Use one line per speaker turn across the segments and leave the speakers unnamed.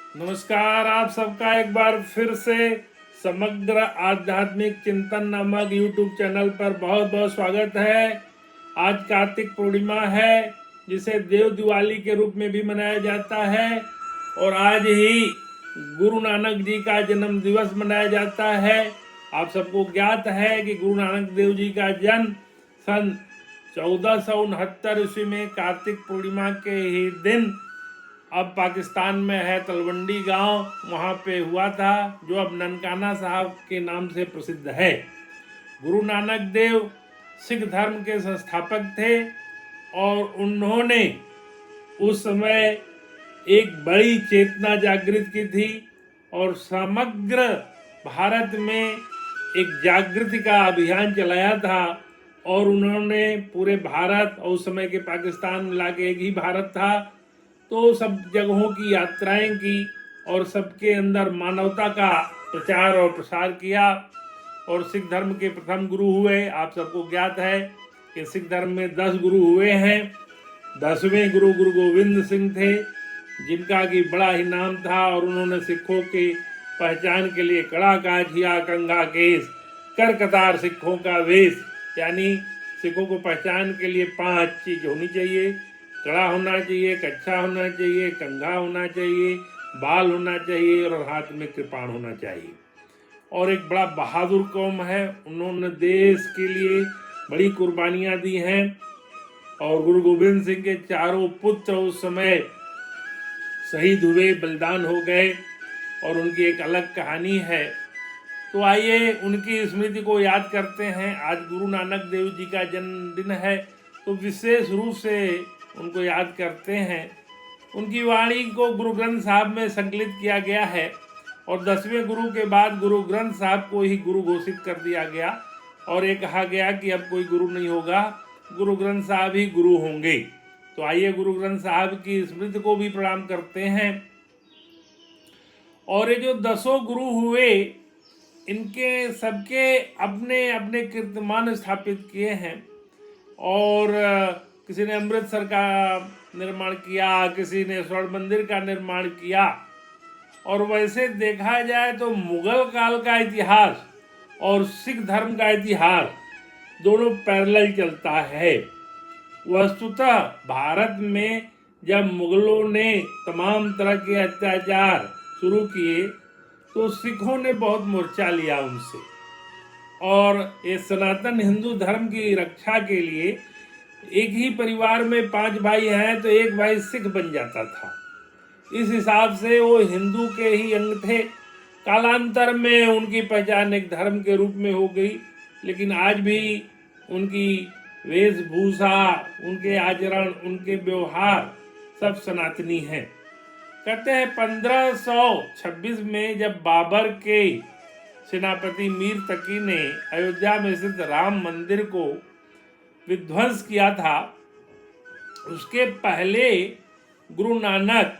नमस्कार। आप सबका एक बार फिर से समग्र आध्यात्मिक चिंतन नामक YouTube चैनल पर बहुत बहुत स्वागत है। आज कार्तिक पूर्णिमा है, जिसे देव दिवाली के रूप में भी मनाया जाता है और आज ही गुरु नानक जी का जन्म दिवस मनाया जाता है। आप सबको ज्ञात है कि गुरु नानक देव जी का जन्म सन 1469 ईस्वी में कार्तिक पूर्णिमा के ही दिन, अब पाकिस्तान में है तलवंडी गांव, वहाँ पे हुआ था, जो अब ननकाना साहब के नाम से प्रसिद्ध है। गुरु नानक देव सिख धर्म के संस्थापक थे और उन्होंने उस समय एक बड़ी चेतना जागृत की थी और समग्र भारत में एक जागृति का अभियान चलाया था। और उन्होंने पूरे भारत और उस समय के पाकिस्तान मिला के एक ही भारत था, तो सब जगहों की यात्राएं की और सबके अंदर मानवता का प्रचार और प्रसार किया और सिख धर्म के प्रथम गुरु हुए। आप सबको ज्ञात है कि सिख धर्म में 10 गुरु हुए हैं। 10वें गुरु गुरु गोविंद सिंह थे, जिनका कि बड़ा ही नाम था और उन्होंने सिखों की पहचान के लिए कड़ा काठिया कंघा केस कर कतार सिखों का वेश, यानी सिखों को पहचान के लिए 5 चीज होनी चाहिए। कड़ा होना चाहिए, कच्छा होना चाहिए, कंघा होना चाहिए, बाल होना चाहिए और हाथ में कृपाण होना चाहिए। और एक बड़ा बहादुर कौम है, उन्होंने देश के लिए बड़ी कुर्बानियां दी हैं। और गुरु गोविंद सिंह के 4 पुत्र उस समय शहीद हुए, बलिदान हो गए और उनकी एक अलग कहानी है। तो आइए उनकी स्मृति को याद करते हैं। आज गुरु नानक देव जी का जन्मदिन है, तो विशेष रूप से उनको याद करते हैं। उनकी वाणी को गुरु ग्रंथ साहब में संकलित किया गया है और 10वें गुरु के बाद गुरु ग्रंथ साहब को ही गुरु घोषित कर दिया गया और ये कहा गया कि अब कोई गुरु नहीं होगा, गुरु ग्रंथ साहब ही गुरु होंगे। तो आइए गुरु ग्रंथ साहब की स्मृति को भी प्रणाम करते हैं। और ये जो 10 गुरु हुए, इनके सबके अपने अपने कीर्तिमान स्थापित किए हैं। और किसी ने अमृतसर का निर्माण किया, किसी ने स्वर्ण मंदिर का निर्माण किया। और वैसे देखा जाए तो मुगल काल का इतिहास और सिख धर्म का इतिहास दोनों पैरेलल चलता है। वस्तुतः भारत में जब मुगलों ने तमाम तरह के अत्याचार शुरू किए तो सिखों ने बहुत मोर्चा लिया उनसे, और ये सनातन हिंदू धर्म की रक्षा के लिए एक ही परिवार में 5 भाई हैं तो एक भाई सिख बन जाता था। इस हिसाब से वो हिंदू के ही अंग थे। कालांतर में उनकी पहचान एक धर्म के रूप में हो गई, लेकिन आज भी उनकी वेशभूषा, उनके आचरण, उनके व्यवहार सब सनातनी हैं। कहते हैं 1526 में जब बाबर के सेनापति मीर तकी ने अयोध्या में स्थित राम मंदिर को विध्वंस किया था, उसके पहले गुरु नानक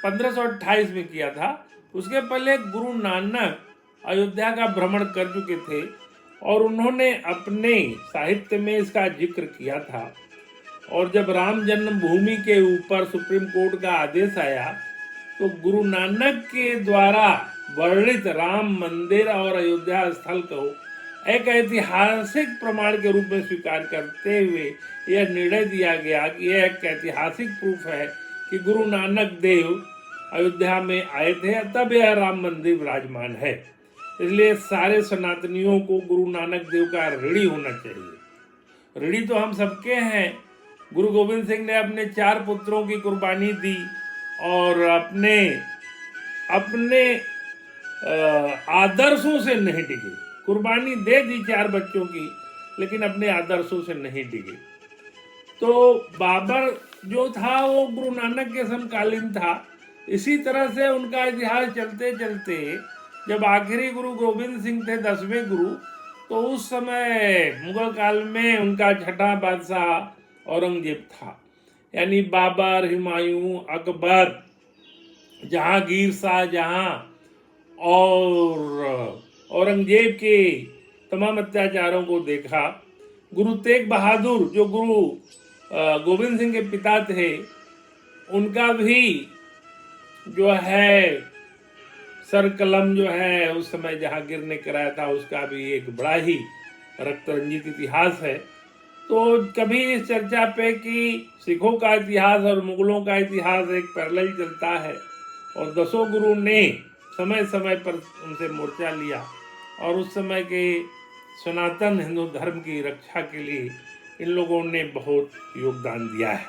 1528 में किया था। उसके पहले गुरु नानक अयोध्या का भ्रमण कर चुके थे और उन्होंने अपने साहित्य में इसका जिक्र किया था। और जब राम जन्मभूमि के ऊपर सुप्रीम कोर्ट का आदेश आया तो गुरु नानक के द्वारा वर्णित राम मंदिर और अयोध्या स्थल को एक ऐतिहासिक प्रमाण के रूप में स्वीकार करते हुए यह निर्णय दिया गया कि यह एक ऐतिहासिक प्रूफ है कि गुरु नानक देव अयोध्या में आए थे, तब यह राम मंदिर विराजमान है। इसलिए सारे सनातनियों को गुरु नानक देव का ऋणी होना चाहिए। ऋणी तो हम सबके हैं। गुरु गोविंद सिंह ने अपने 4 पुत्रों की कुर्बानी दी और अपने आदर्शों से नहीं डिगे। कुर्बानी दे दी 4 बच्चों की, लेकिन अपने आदर्शों से नहीं डिगे। तो बाबर जो था वो गुरु नानक के समकालीन था। इसी तरह से उनका इतिहास चलते चलते जब आखिरी गुरु गोविंद सिंह थे 10वें गुरु, तो उस समय मुगल काल में उनका छठा बादशाह औरंगजेब था। यानी बाबर, हुमायूं, अकबर, जहांगीर, शाहजहां और औरंगजेब के तमाम अत्याचारों को देखा। गुरु तेग बहादुर जो गुरु गोविंद सिंह के पिता थे, उनका भी जो है सर कलम जो है उस समय जहाँ गिरने कराया था, उसका भी एक बड़ा ही रक्त रंजित इतिहास है। तो कभी इस चर्चा पे कि सिखों का इतिहास और मुगलों का इतिहास एक पैरेलल चलता है, और दसों गुरु ने समय समय पर उनसे मोर्चा लिया और उस समय के सनातन हिंदू धर्म की रक्षा के लिए इन लोगों ने बहुत योगदान दिया है।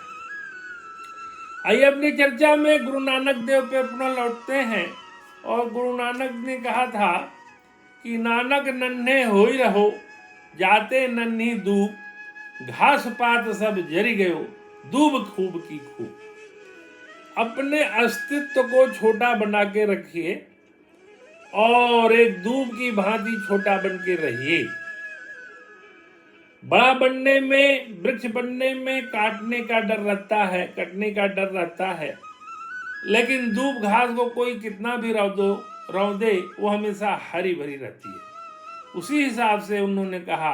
आइए अपनी चर्चा में गुरु नानक देव पे पुनः लौटते हैं। और गुरु नानक ने कहा था कि नानक नन्हे होई रहो, जाते नन्ही दूब, घास पात सब जरी गयो, दूब खूब की खूब। अपने अस्तित्व को छोटा बना के रखिए और एक दूब की भांति छोटा बन के रहिए। बड़ा बनने में, वृक्ष बनने में काटने का डर रहता है, कटने का डर रहता है, लेकिन दूब घास को कोई कितना भी रौ दे वो हमेशा हरी भरी रहती है। उसी हिसाब से उन्होंने कहा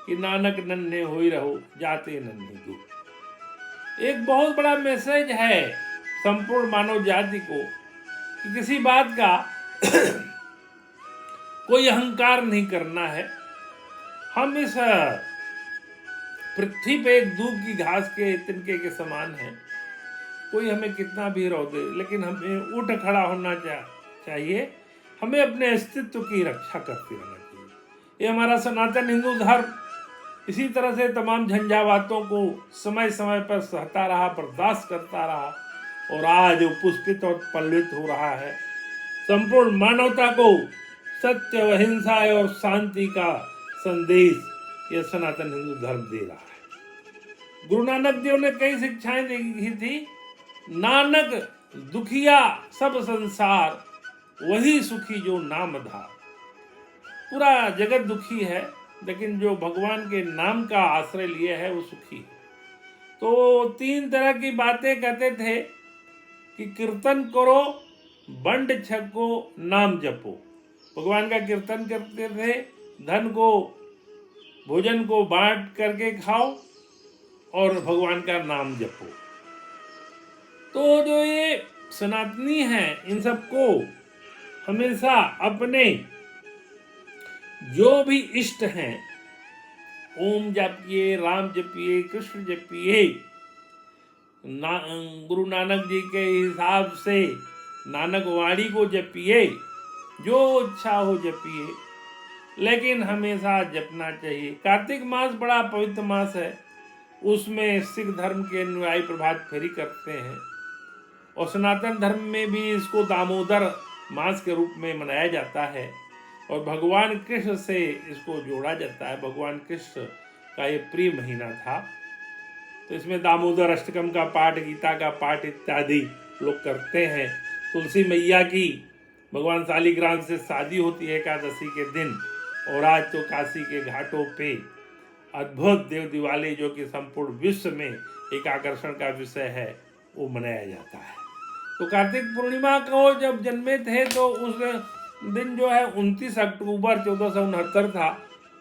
कि नानक नन्हे होई रहो, जाते नन्हे दूब। एक बहुत बड़ा मैसेज है संपूर्ण मानव जाति को कि किसी बात का कोई अहंकार नहीं करना है। हम इस पृथ्वी पे एक दूब की घास के तिनके के समान है। कोई हमें कितना भी रौ दे, लेकिन हमें उठ खड़ा होना चाहिए। हमें अपने अस्तित्व की रक्षा करते रहना चाहिए। ये हमारा सनातन हिंदू धर्म इसी तरह से तमाम झंझावातों को समय समय पर सहता रहा, बर्दाश्त करता रहा, और आज वो पुष्पित और पल्लित हो रहा है। संपूर्ण मानवता को सत्य, अहिंसा और शांति का संदेश यह सनातन हिंदू धर्म दे रहा है। गुरु नानक देव ने कई शिक्षाएं दी थी। नानक दुखिया सब संसार, वही सुखी जो नाम धार। पूरा जगत दुखी है, लेकिन जो भगवान के नाम का आश्रय लिए है वो सुखी है। तो 3 तरह की बातें कहते थे कि कीर्तन करो, बंड छको, नाम जपो। भगवान का कीर्तन करते थे, धन को, भोजन को बांट करके खाओ और भगवान का नाम जपो। तो जो ये सनातनी हैं, इन सबको हमेशा अपने जो भी इष्ट हैं, ओम जपिए, राम जपिए, कृष्ण जपिए, गुरु नानक जी के हिसाब से नानक वाणी को जपिए, जो इच्छा हो जपिए, लेकिन हमेशा जपना चाहिए। कार्तिक मास बड़ा पवित्र मास है। उसमें सिख धर्म के अनुयायी प्रभात फेरी करते हैं, और सनातन धर्म में भी इसको दामोदर मास के रूप में मनाया जाता है, और भगवान कृष्ण से इसको जोड़ा जाता है। भगवान कृष्ण का ये प्रिय महीना था, तो इसमें दामोदर अष्टकम का पाठ, गीता का पाठ इत्यादि लोग करते हैं। तुलसी मैया की भगवान शालिग्राम से शादी होती है एकादशी के दिन, और आज तो काशी के घाटों पे अद्भुत देव दिवाली, जो कि संपूर्ण विश्व में एक आकर्षण का विषय है, वो मनाया जाता है। तो कार्तिक पूर्णिमा को जब जन्मे थे तो उस दिन जो है 29 अक्टूबर 1469 था।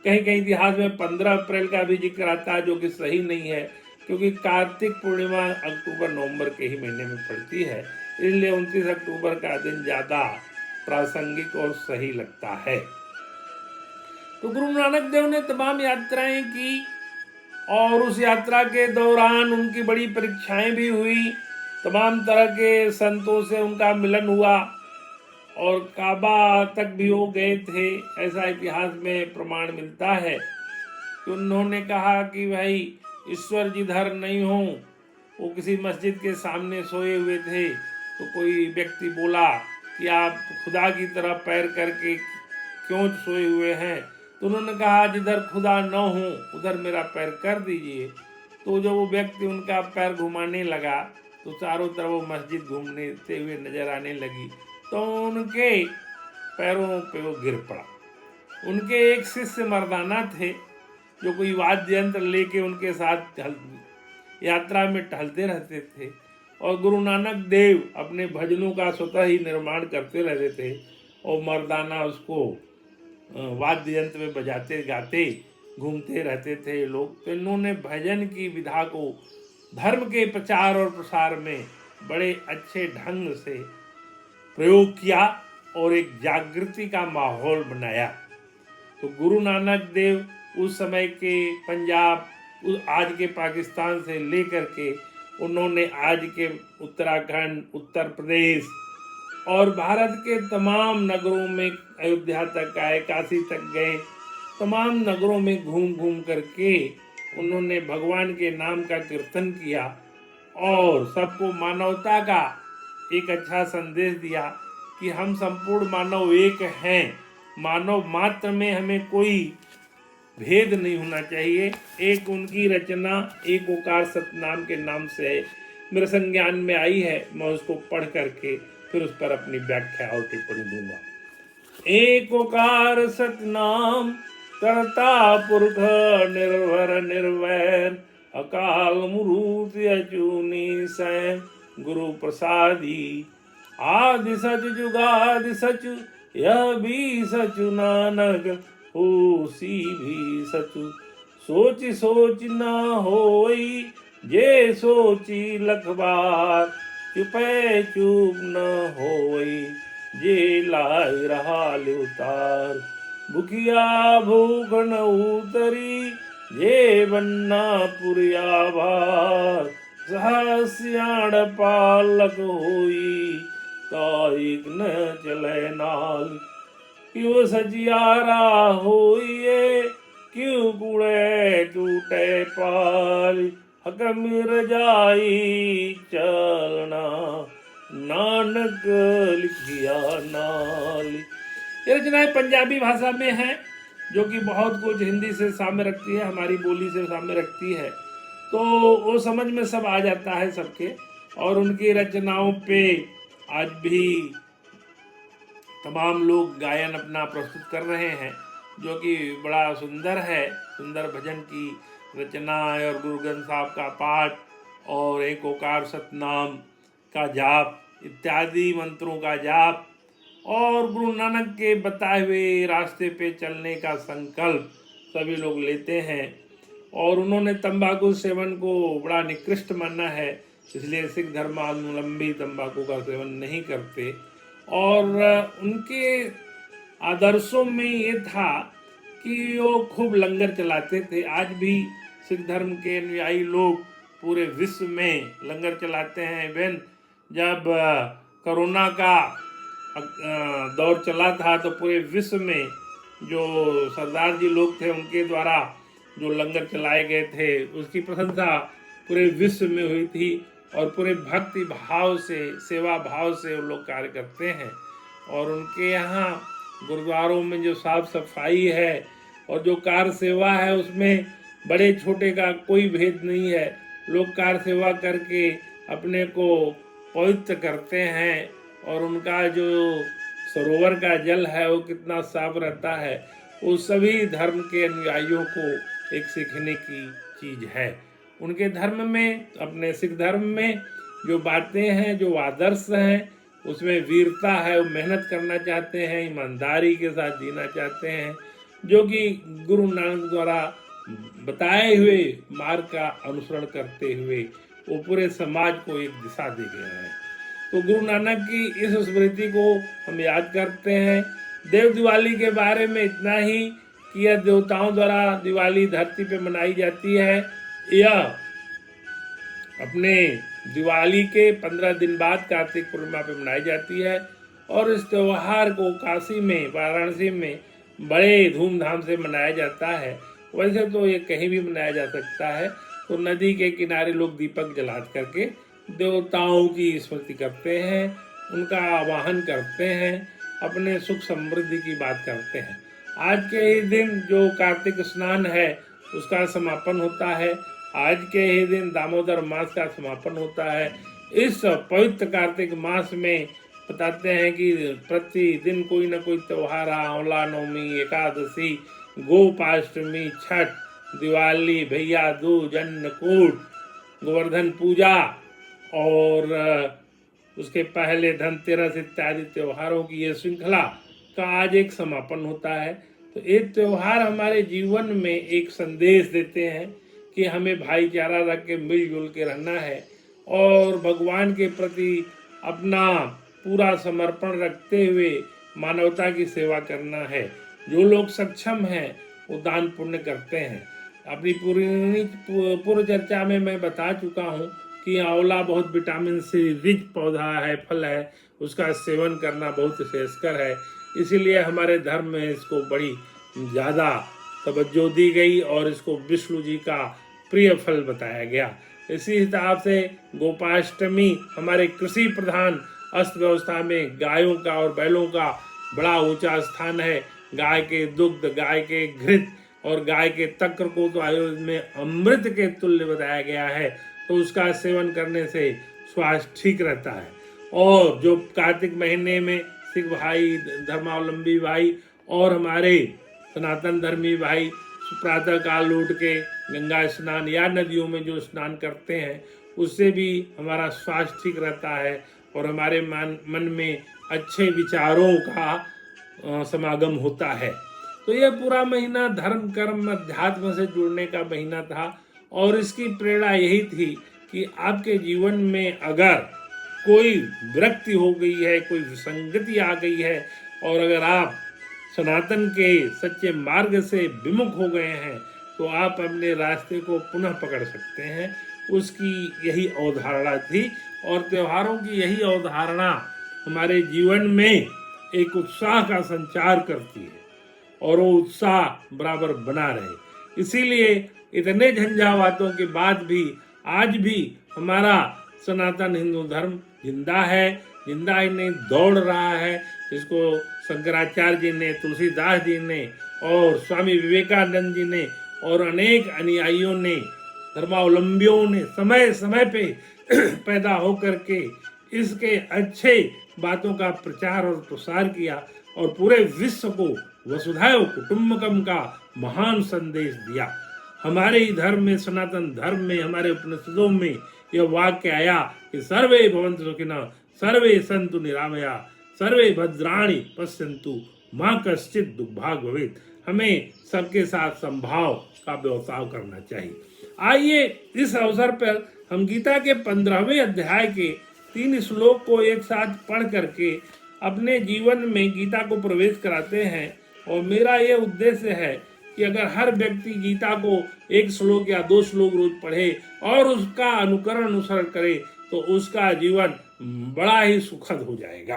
कहीं कहीं इतिहास में 15 अप्रैल का भी जिक्र आता है, जो कि सही नहीं है, क्योंकि कार्तिक पूर्णिमा अक्टूबर नवंबर के ही महीने में पड़ती है, इसलिए 29 अक्टूबर का दिन ज़्यादा प्रासंगिक और सही लगता है। तो गुरु नानक देव ने तमाम यात्राएं की, और उस यात्रा के दौरान उनकी बड़ी परीक्षाएं भी हुई। तमाम तरह के संतों से उनका मिलन हुआ, और काबा तक भी वो गए थे। ऐसा इतिहास में प्रमाण मिलता है कि उन्होंने कहा कि भाई ईश्वर जिधर नहीं हो। वो किसी मस्जिद के सामने सोए हुए थे, तो कोई व्यक्ति बोला कि आप खुदा की तरह पैर करके क्यों सोए हुए हैं। तो उन्होंने कहा जिधर खुदा न हो उधर मेरा पैर कर दीजिए। तो जब वो व्यक्ति उनका पैर घुमाने लगा, तो चारों तरफ वो मस्जिद घूमते हुए नजर आने लगी, तो उनके पैरों पे वो गिर पड़ा। उनके एक शिष्य मर्दाना थे, जो कोई वाद्य यंत्र लेके उनके साथ यात्रा में टहलते रहते थे, और गुरु नानक देव अपने भजनों का स्वतः ही निर्माण करते रहते थे, और मर्दाना उसको वाद्य यंत्र में बजाते गाते घूमते रहते थे लोग। तो इन्होंने भजन की विधा को धर्म के प्रचार और प्रसार में बड़े अच्छे ढंग से प्रयोग किया और एक जागृति का माहौल बनाया। तो गुरु नानक देव उस समय के पंजाब, आज के पाकिस्तान से लेकर के उन्होंने आज के उत्तराखंड, उत्तर प्रदेश और भारत के तमाम नगरों में, अयोध्या तक आए, काशी तक गए, तमाम नगरों में घूम घूम करके उन्होंने भगवान के नाम का कीर्तन किया और सबको मानवता का एक अच्छा संदेश दिया कि हम संपूर्ण मानव एक हैं, मानव मात्र में हमें कोई भेद नहीं होना चाहिए। एक उनकी रचना एक ओकार सतनाम के नाम से मेरे संज्ञान में आई है, मैं उसको पढ़ करके फिर उस पर अपनी व्याख्या और टिप्पणी दूंगा। एक ओकार सतनाम करता पुरख निर्भर निर्वैर, अकाल मूर्ति अचूनी सै गुरु प्रसादी, आदि सच जुगादि सच यह भी सचु नानक, होसी भी सचु सोच सोच न होई, जे सोची लख बार चुपे चुप न होई, जे लाई रहा उतार, भूखिया भूख न उतरी, जे बन्ना पुरिया भार, सहस्याण पालक होई, ताइक न चले नाल, क्यों सजियारा होइए, क्यों कुड़े टूटे पाल, हकमिर जाई चलना, नानक लिखिया नाल। ये रचनाएं पंजाबी भाषा में है, जो कि बहुत कुछ हिंदी से साम्य रखती है, हमारी बोली से साम्य रखती है, तो वो समझ में सब आ जाता है सबके। और उनकी रचनाओं पे आज भी तमाम लोग गायन अपना प्रस्तुत कर रहे हैं, जो कि बड़ा सुंदर है। सुंदर भजन की रचना और गुरु ग्रंथ साहब का पाठ और एक ओकार सतनाम का जाप इत्यादि मंत्रों का जाप और गुरु नानक के बताए हुए रास्ते पे चलने का संकल्प सभी लोग लेते हैं। और उन्होंने तंबाकू सेवन को बड़ा निकृष्ट माना है, इसलिए सिख धर्मावलंबी तंबाकू का सेवन नहीं करते। और उनके आदर्शों में ये था कि वो खूब लंगर चलाते थे। आज भी सिख धर्म के अनुयायी लोग पूरे विश्व में लंगर चलाते हैं। इवन जब कोरोना का दौर चला था तो पूरे विश्व में जो सरदार जी लोग थे उनके द्वारा जो लंगर चलाए गए थे उसकी प्रशंसा पूरे विश्व में हुई थी और पूरे भक्ति भाव से, सेवा भाव से वो लोग कार्य करते हैं। और उनके यहाँ गुरुद्वारों में जो साफ सफाई है और जो कार सेवा है उसमें बड़े छोटे का कोई भेद नहीं है। लोग कार सेवा करके अपने को पवित्र करते हैं और उनका जो सरोवर का जल है वो कितना साफ रहता है, वो सभी धर्म के अनुयायियों को एक सीखने की चीज है। उनके धर्म में, अपने सिख धर्म में जो बातें हैं, जो आदर्श हैं, उसमें वीरता है। वो मेहनत करना चाहते हैं, ईमानदारी के साथ जीना चाहते हैं, जो कि गुरु नानक द्वारा बताए हुए मार्ग का अनुसरण करते हुए वो पूरे समाज को एक दिशा दे गए हैं। तो गुरु नानक की इस स्मृति को हम याद करते हैं। देव दिवाली के बारे में इतना ही कि यह देवताओं द्वारा दिवाली धरती पे मनाई जाती है। यह अपने दिवाली के 15 दिन बाद कार्तिक पूर्णिमा पे मनाई जाती है और इस त्यौहार को काशी में, वाराणसी में बड़े धूमधाम से मनाया जाता है। वैसे तो ये कहीं भी मनाया जा सकता है। तो नदी के किनारे लोग दीपक जला करके देवताओं की स्मृति करते हैं, उनका आवाहन करते हैं, अपने सुख समृद्धि की बात करते हैं। आज के ही दिन जो कार्तिक स्नान है उसका समापन होता है। आज के ही दिन दामोदर मास का समापन होता है। इस पवित्र कार्तिक मास में बताते हैं कि प्रतिदिन कोई न कोई त्योहार, आंवला नवमी, एकादशी, गोपाष्टमी, छठ, दिवाली, भैया दूज, अन्नकूट, गोवर्धन पूजा और उसके पहले धनतेरस इत्यादि त्योहारों की ये श्रृंखला का आज एक समापन होता है। तो ये त्योहार हमारे जीवन में एक संदेश देते हैं कि हमें भाईचारा रख के मिलजुल के रहना है और भगवान के प्रति अपना पूरा समर्पण रखते हुए मानवता की सेवा करना है। जो लोग सक्षम हैं वो दान पुण्य करते हैं। अपनी पूर्व चर्चा में मैं बता चुका हूँ कि आंवला बहुत विटामिन सी रिच पौधा है, फल है, उसका सेवन करना बहुत श्रेयस्कर है। इसीलिए हमारे धर्म में इसको बड़ी ज़्यादा तवज्जो दी गई और इसको विष्णु जी का प्रिय फल बताया गया। इसी हिसाब से गोपाष्टमी हमारे कृषि प्रधान अर्थव्यवस्था में गायों का और बैलों का बड़ा ऊंचा स्थान है। गाय के दुग्ध, गाय के घृत और गाय के तक्र को तो आयुर्वेद में अमृत के तुल्य बताया गया है, तो उसका सेवन करने से स्वास्थ्य ठीक रहता है। और जो कार्तिक महीने में सिख भाई, धर्मावलंबी भाई और हमारे सनातन धर्मी भाई प्रातः काल उठ के गंगा स्नान या नदियों में जो स्नान करते हैं, उससे भी हमारा स्वास्थ्य ठीक रहता है और हमारे मन में अच्छे विचारों का समागम होता है। तो यह पूरा महीना धर्म, कर्म, अध्यात्म से जुड़ने का महीना था और इसकी प्रेरणा यही थी कि आपके जीवन में अगर कोई विरक्ति हो गई है, कोई विसंगति आ गई है और अगर आप सनातन के सच्चे मार्ग से विमुख हो गए हैं, तो आप अपने रास्ते को पुनः पकड़ सकते हैं। उसकी यही अवधारणा थी और त्योहारों की यही अवधारणा हमारे जीवन में एक उत्साह का संचार करती है और वो उत्साह बराबर बना रहे। इसीलिए इतने झंझावातों के बाद भी आज भी हमारा सनातन हिंदू धर्म जिंदा है, जिंदा ही नहीं दौड़ रहा है। इसको शंकराचार्य जी ने, तुलसीदास जी ने और स्वामी विवेकानंद जी ने और अनेक अनुयायियों ने, धर्मावलंबियों ने समय समय पे पैदा होकर के इसके अच्छे बातों का प्रचार और प्रसार किया और पूरे विश्व को वसुधैव कुटुंबकम का महान संदेश दिया। हमारे ही धर्म में, सनातन धर्म में, हमारे उपनिषदों में यह वाक्य आया कि सर्वे भवन्तु सुखिनः, सर्वे सन्तु निरामया, सर्वे भद्राणि पश्यन्तु, माँ कश्चित् दुर्भाग् भवेत्। हमें सबके साथ संभाव का व्यवसाय करना चाहिए। आइए इस अवसर पर हम गीता के 15वें अध्याय के 3 श्लोक को एक साथ पढ़ करके अपने जीवन में गीता को प्रवेश कराते हैं। और मेरा यह उद्देश्य है कि अगर हर व्यक्ति गीता को 1 श्लोक या 2 श्लोक रोज पढ़े और उसका अनुसरण करे, तो उसका जीवन बड़ा ही सुखद हो जाएगा।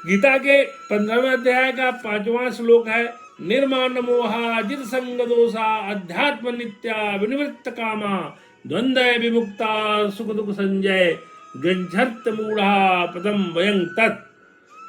गीता के 15वें अध्याय का 5वां श्लोक है, निर्माण मोहा जित संग दोषा अध्यात्म नित्या विनिवृत्त कामा द्वंद्व विमुक्ता सुख दुख संजय गंझर्त मूढ़ा पदम वयं तत्।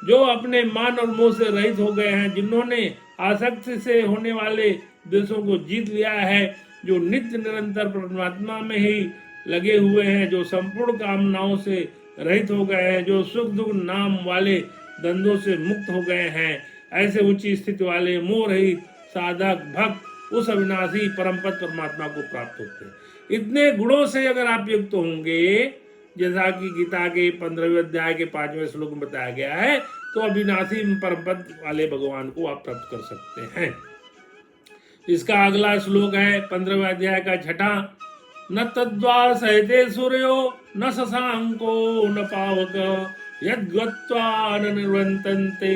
जो अपने मान और मोह से रहित हो गए हैं, जिन्होंने आसक्ति से होने वाले देशों को जीत लिया है, जो नित्य निरंतर परमात्मा में ही लगे हुए हैं, जो संपूर्ण कामनाओं से रहित हो गए हैं, जो सुख दुख नाम वाले द्वंद्वों से मुक्त हो गए हैं, ऐसे ऊंची स्थिति वाले मोह रहित साधक भक्त उस अविनाशी परम पद परमात्मा को प्राप्त होते हैं। इतने गुणों से अगर आप युक्त होंगे, जैसा कि गीता के 15वें अध्याय के 5वें श्लोक में बताया गया है, तो अविनाशी परम पद वाले भगवान को आप प्राप्त कर सकते हैं। इसका अगला श्लोक है 15वें अध्याय का 6, न तद्वा सहते सूर्यो न शशांको न पावक यद्गत्वा न निवर्तन्ते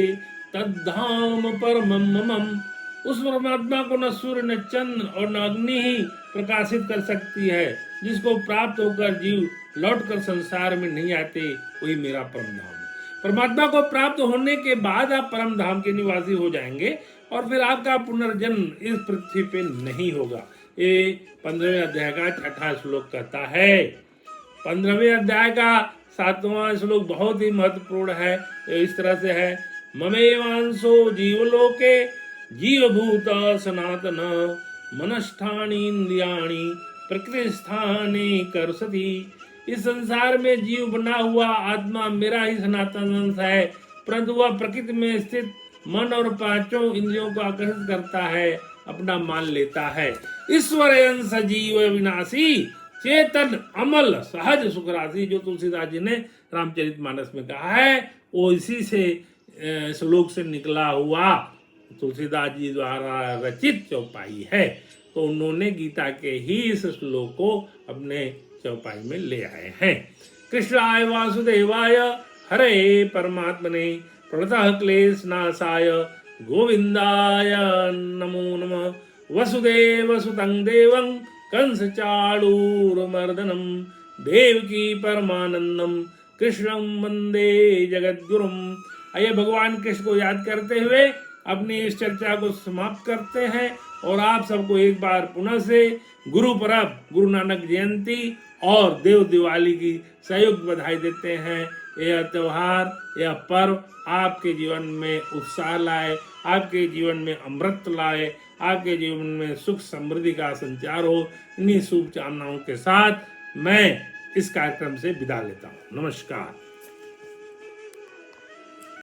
तद्धाम परमं मम। उस परमात्मा को न सूर्य, न चंद्र और न अग्नि ही प्रकाशित कर सकती है। जिसको प्राप्त होकर जीव लौटकर संसार में नहीं आते, वही मेरा परम धाम है। परमात्मा को प्राप्त होने के बाद आप परम धाम के निवासी हो जाएंगे और फिर आपका पुनर्जन्म इस पृथ्वी पे नहीं होगा। ये 15वें अध्याय का 6वां श्लोक कहता है। 15वें अध्याय का 7वां श्लोक बहुत ही महत्वपूर्ण है। इस तरह से है, ममेवांशो जीवलोके जीवभूत सनातन मनष्ठानि इंद्रियाणि प्रकृतिस्थाने कर्षति। इस संसार में जीव बना हुआ आत्मा मेरा ही सनातन अंश है, परंतु वह प्रकृति में स्थित मन और 5 इंद्रियों को आकर्षित करता है, अपना मान लेता है। ईश्वर अंश जीव विनाशी चेतन अमल सहज सुख राशि, जो तुलसीदास जी ने रामचरितमानस में कहा है, वो इसी से श्लोक से निकला हुआ तुलसीदास जी द्वारा रचित चौपाई है। तो उन्होंने गीता के ही इस श्लोक को अपने चौपाई में ले आए हैं। कृष्णाय वासुदेवाय हरे परमात्मने प्रणतः क्लेशनाशाय गोविंदाय नमो नमः। वसुदेवसुतं देवं कंसचाणूरमर्दनं देवकी परमानंदम कृष्णं वंदे जगद्गुरुम। आइए भगवान कृष्ण को याद करते हुए अपनी इस चर्चा को समाप्त करते हैं और आप सबको एक बार पुनः से गुरु पर्व, गुरु नानक जयंती और देव दिवाली की संयुक्त बधाई देते हैं। यह त्योहार, यह पर्व आपके जीवन में उत्साह लाए, आपके जीवन में अमृत लाए, आपके जीवन में सुख समृद्धि का संचार हो। इन्हीं शुभकामनाओं के साथ मैं इस कार्यक्रम से विदा लेता हूँ। नमस्कार।